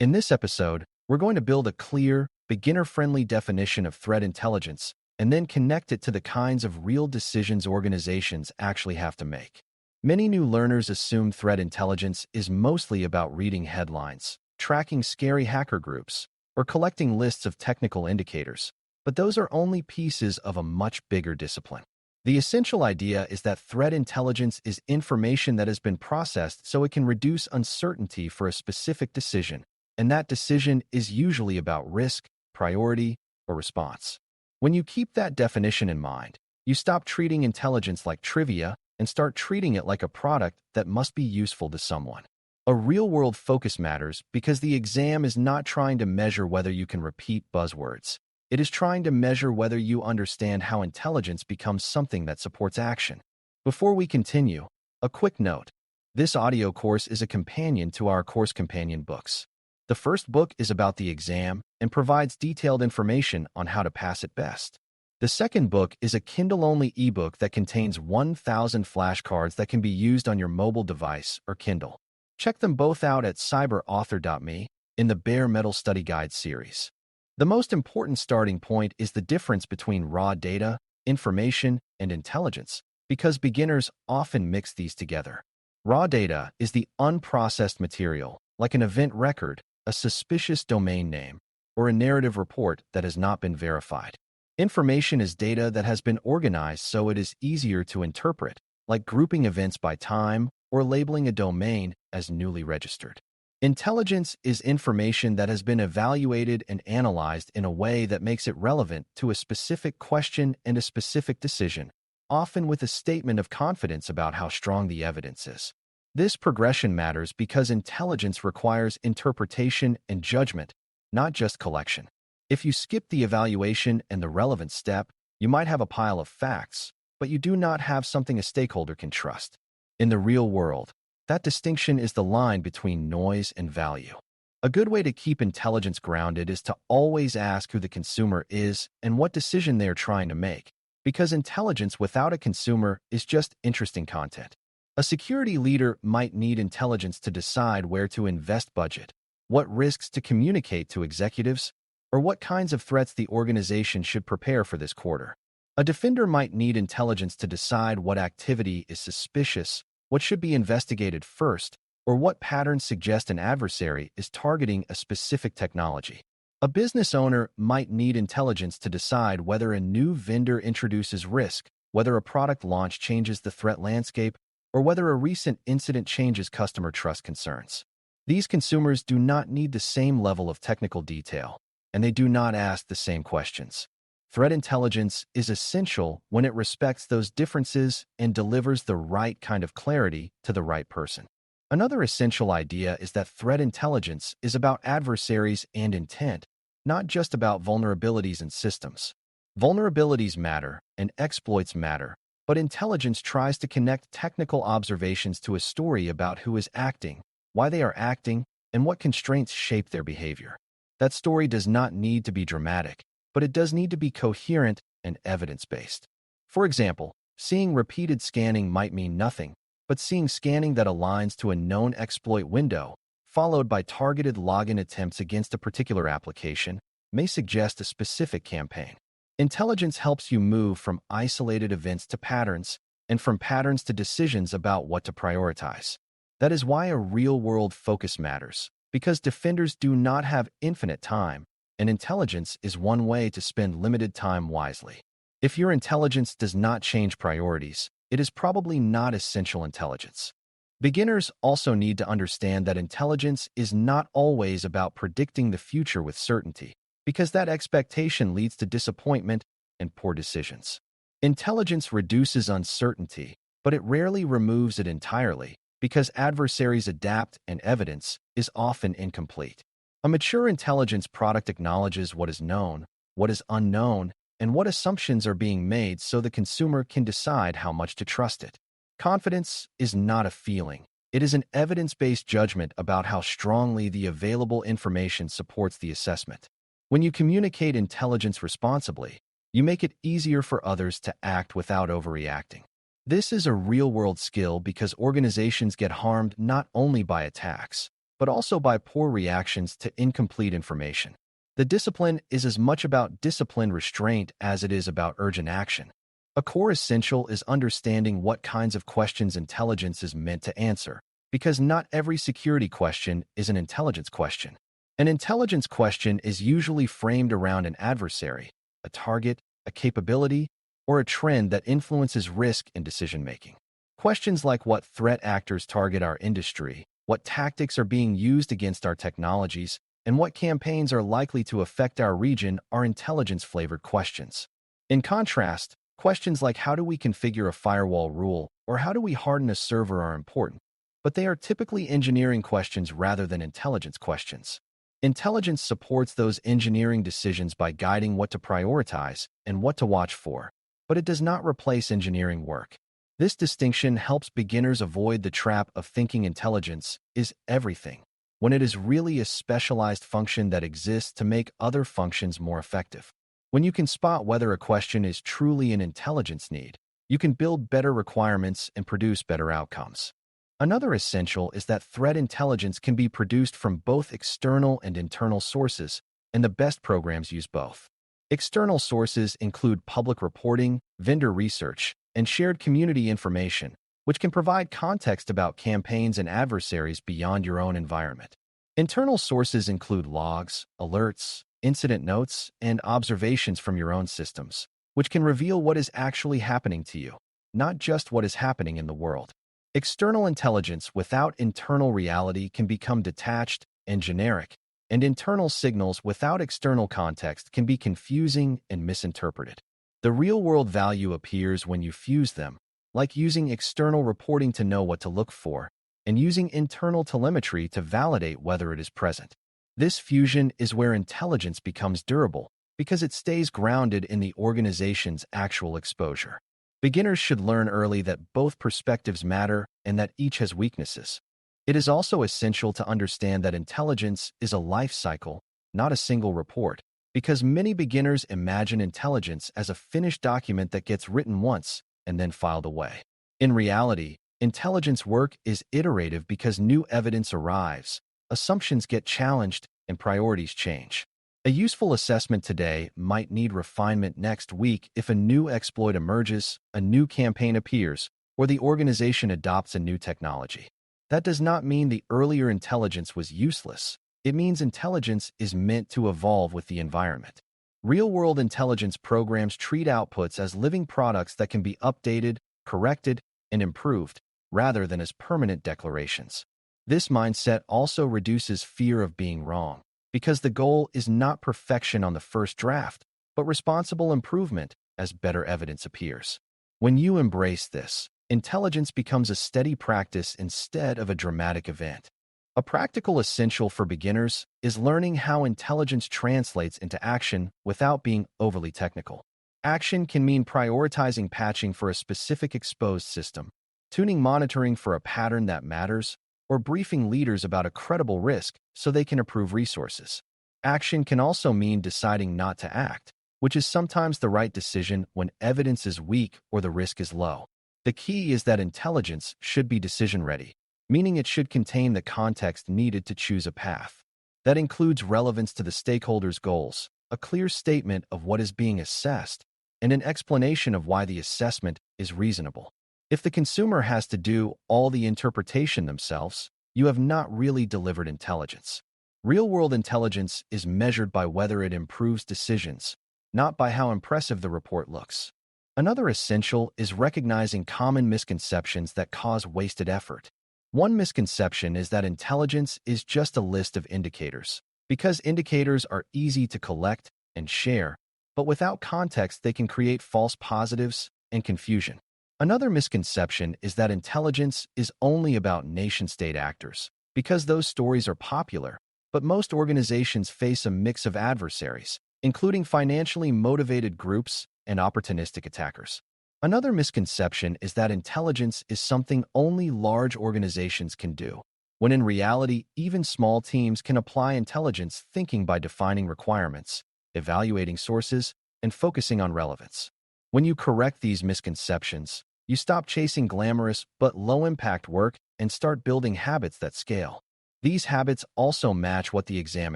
In this episode, we're going to build a clear, beginner-friendly definition of threat intelligence and then connect it to the kinds of real decisions organizations actually have to make. Many new learners assume threat intelligence is mostly about reading headlines, tracking scary hacker groups, or collecting lists of technical indicators, but those are only pieces of a much bigger discipline. The essential idea is that threat intelligence is information that has been processed so it can reduce uncertainty for a specific decision, and that decision is usually about risk, priority, or response. When you keep that definition in mind, you stop treating intelligence like trivia and start treating it like a product that must be useful to someone. A real-world focus matters because the exam is not trying to measure whether you can repeat buzzwords. It is trying to measure whether you understand how intelligence becomes something that supports action. Before we continue, a quick note. This audio course is a companion to our course companion books. The first book is about the exam and provides detailed information on how to pass it best. The second book is a Kindle-only ebook that contains 1,000 flashcards that can be used on your mobile device or Kindle. Check them both out at Cyber.News in the Bare Metal Study Guide series. The most important starting point is the difference between raw data, information, and intelligence, because beginners often mix these together. Raw data is the unprocessed material, like an event record, a suspicious domain name, or a narrative report that has not been verified. Information is data that has been organized so it is easier to interpret, like grouping events by time or labeling a domain as newly registered. Intelligence is information that has been evaluated and analyzed in a way that makes it relevant to a specific question and a specific decision, often with a statement of confidence about how strong the evidence is. This progression matters because intelligence requires interpretation and judgment, not just collection. If you skip the evaluation and the relevance step, you might have a pile of facts, but you do not have something a stakeholder can trust. In the real world, that distinction is the line between noise and value. A good way to keep intelligence grounded is to always ask who the consumer is and what decision they are trying to make, because intelligence without a consumer is just interesting content. A security leader might need intelligence to decide where to invest budget, what risks to communicate to executives, or what kinds of threats the organization should prepare for this quarter. A defender might need intelligence to decide what activity is suspicious, what should be investigated first, or what patterns suggest an adversary is targeting a specific technology. A business owner might need intelligence to decide whether a new vendor introduces risk, whether a product launch changes the threat landscape, or whether a recent incident changes customer trust concerns. These consumers do not need the same level of technical detail, and they do not ask the same questions. Threat intelligence is essential when it respects those differences and delivers the right kind of clarity to the right person. Another essential idea is that threat intelligence is about adversaries and intent, not just about vulnerabilities in systems. Vulnerabilities matter and exploits matter, but intelligence tries to connect technical observations to a story about who is acting, why they are acting, and what constraints shape their behavior. That story does not need to be dramatic, but it does need to be coherent and evidence-based. For example, seeing repeated scanning might mean nothing, but seeing scanning that aligns to a known exploit window, followed by targeted login attempts against a particular application, may suggest a specific campaign. Intelligence helps you move from isolated events to patterns, and from patterns to decisions about what to prioritize. That is why a real-world focus matters, because defenders do not have infinite time, and intelligence is one way to spend limited time wisely. If your intelligence does not change priorities, it is probably not essential intelligence. Beginners also need to understand that intelligence is not always about predicting the future with certainty, because that expectation leads to disappointment and poor decisions. Intelligence reduces uncertainty, but it rarely removes it entirely, because adversaries adapt and evidence is often incomplete. A mature intelligence product acknowledges what is known, what is unknown, and what assumptions are being made so the consumer can decide how much to trust it. Confidence is not a feeling. It is an evidence-based judgment about how strongly the available information supports the assessment. When you communicate intelligence responsibly, you make it easier for others to act without overreacting. This is a real-world skill because organizations get harmed not only by attacks, but also by poor reactions to incomplete information. The discipline is as much about disciplined restraint as it is about urgent action. A core essential is understanding what kinds of questions intelligence is meant to answer, because not every security question is an intelligence question. An intelligence question is usually framed around an adversary, a target, a capability, or a trend that influences risk in decision-making. Questions like what threat actors target our industry, what tactics are being used against our technologies, and what campaigns are likely to affect our region are intelligence-flavored questions. In contrast, questions like how do we configure a firewall rule or how do we harden a server are important, but they are typically engineering questions rather than intelligence questions. Intelligence supports those engineering decisions by guiding what to prioritize and what to watch for, but it does not replace engineering work. This distinction helps beginners avoid the trap of thinking intelligence is everything, when it is really a specialized function that exists to make other functions more effective. When you can spot whether a question is truly an intelligence need, you can build better requirements and produce better outcomes. Another essential is that threat intelligence can be produced from both external and internal sources, and the best programs use both. External sources include public reporting, vendor research, and shared community information, which can provide context about campaigns and adversaries beyond your own environment. Internal sources include logs, alerts, incident notes, and observations from your own systems, which can reveal what is actually happening to you, not just what is happening in the world. External intelligence without internal reality can become detached and generic, and internal signals without external context can be confusing and misinterpreted. The real-world value appears when you fuse them, like using external reporting to know what to look for, and using internal telemetry to validate whether it is present. This fusion is where intelligence becomes durable, because it stays grounded in the organization's actual exposure. Beginners should learn early that both perspectives matter and that each has weaknesses. It is also essential to understand that intelligence is a life cycle, not a single report, because many beginners imagine intelligence as a finished document that gets written once and then filed away. In reality, intelligence work is iterative because new evidence arrives, assumptions get challenged, and priorities change. A useful assessment today might need refinement next week if a new exploit emerges, a new campaign appears, or the organization adopts a new technology. That does not mean the earlier intelligence was useless. It means intelligence is meant to evolve with the environment. Real-world intelligence programs treat outputs as living products that can be updated, corrected, and improved, rather than as permanent declarations. This mindset also reduces fear of being wrong, because the goal is not perfection on the first draft, but responsible improvement as better evidence appears. When you embrace this, intelligence becomes a steady practice instead of a dramatic event. A practical essential for beginners is learning how intelligence translates into action without being overly technical. Action can mean prioritizing patching for a specific exposed system, tuning monitoring for a pattern that matters, or briefing leaders about a credible risk so they can approve resources. Action can also mean deciding not to act, which is sometimes the right decision when evidence is weak or the risk is low. The key is that intelligence should be decision-ready, meaning it should contain the context needed to choose a path. That includes relevance to the stakeholders' goals, a clear statement of what is being assessed, and an explanation of why the assessment is reasonable. If the consumer has to do all the interpretation themselves, you have not really delivered intelligence. Real-world intelligence is measured by whether it improves decisions, not by how impressive the report looks. Another essential is recognizing common misconceptions that cause wasted effort. One misconception is that intelligence is just a list of indicators, because indicators are easy to collect and share, but without context they can create false positives and confusion. Another misconception is that intelligence is only about nation-state actors, because those stories are popular, but most organizations face a mix of adversaries, including financially motivated groups and opportunistic attackers. Another misconception is that intelligence is something only large organizations can do, when in reality, even small teams can apply intelligence thinking by defining requirements, evaluating sources, and focusing on relevance. When you correct these misconceptions, you stop chasing glamorous but low-impact work and start building habits that scale. These habits also match what the exam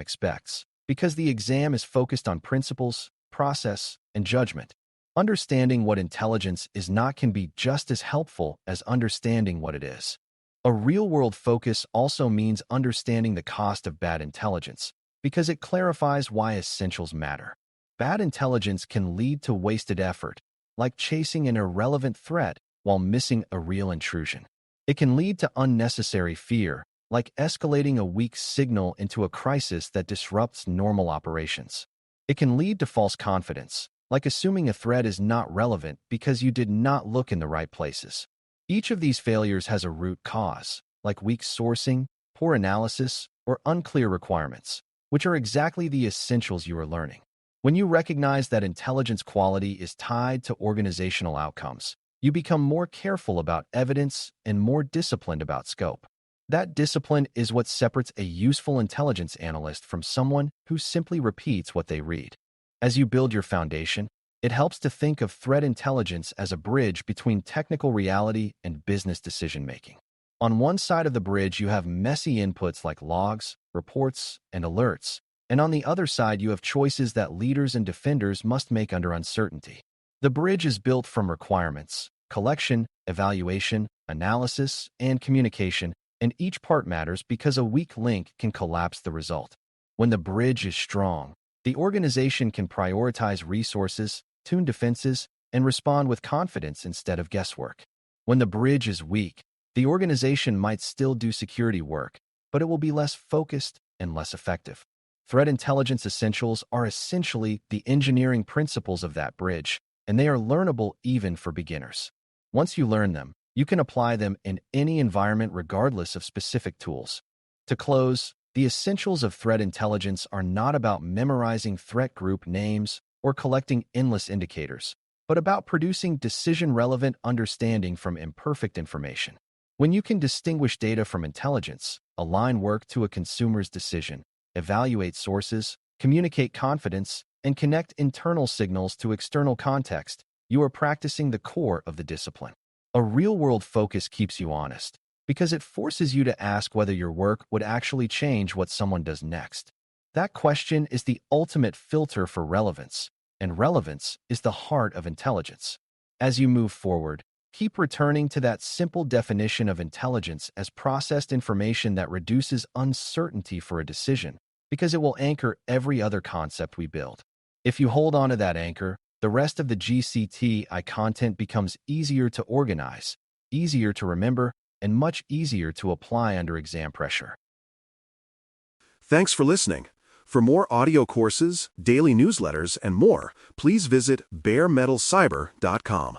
expects, because the exam is focused on principles, process, and judgment. Understanding what intelligence is not can be just as helpful as understanding what it is. A real-world focus also means understanding the cost of bad intelligence, because it clarifies why essentials matter. Bad intelligence can lead to wasted effort, like chasing an irrelevant threat while missing a real intrusion. It can lead to unnecessary fear, like escalating a weak signal into a crisis that disrupts normal operations. It can lead to false confidence, like assuming a threat is not relevant because you did not look in the right places. Each of these failures has a root cause, like weak sourcing, poor analysis, or unclear requirements, which are exactly the essentials you are learning. When you recognize that intelligence quality is tied to organizational outcomes, you become more careful about evidence and more disciplined about scope. That discipline is what separates a useful intelligence analyst from someone who simply repeats what they read. As you build your foundation, it helps to think of threat intelligence as a bridge between technical reality and business decision-making. On one side of the bridge, you have messy inputs like logs, reports, and alerts, and on the other side, you have choices that leaders and defenders must make under uncertainty. The bridge is built from requirements, collection, evaluation, analysis, and communication, and each part matters because a weak link can collapse the result. When the bridge is strong, the organization can prioritize resources, tune defenses, and respond with confidence instead of guesswork. When the bridge is weak, the organization might still do security work, but it will be less focused and less effective. Threat intelligence essentials are essentially the engineering principles of that bridge, and they are learnable even for beginners. Once you learn them, you can apply them in any environment regardless of specific tools. To close, the essentials of threat intelligence are not about memorizing threat group names or collecting endless indicators, but about producing decision-relevant understanding from imperfect information. When you can distinguish data from intelligence, align work to a consumer's decision, evaluate sources, communicate confidence, and connect internal signals to external context, you are practicing the core of the discipline. A real-world focus keeps you honest, because it forces you to ask whether your work would actually change what someone does next. That question is the ultimate filter for relevance, and relevance is the heart of intelligence. As you move forward, keep returning to that simple definition of intelligence as processed information that reduces uncertainty for a decision, because it will anchor every other concept we build. If you hold on to that anchor, the rest of the GCTI content becomes easier to organize, easier to remember, and much easier to apply under exam pressure. Thanks for listening. For more audio courses, daily newsletters, and more, please visit baremetalcyber.com.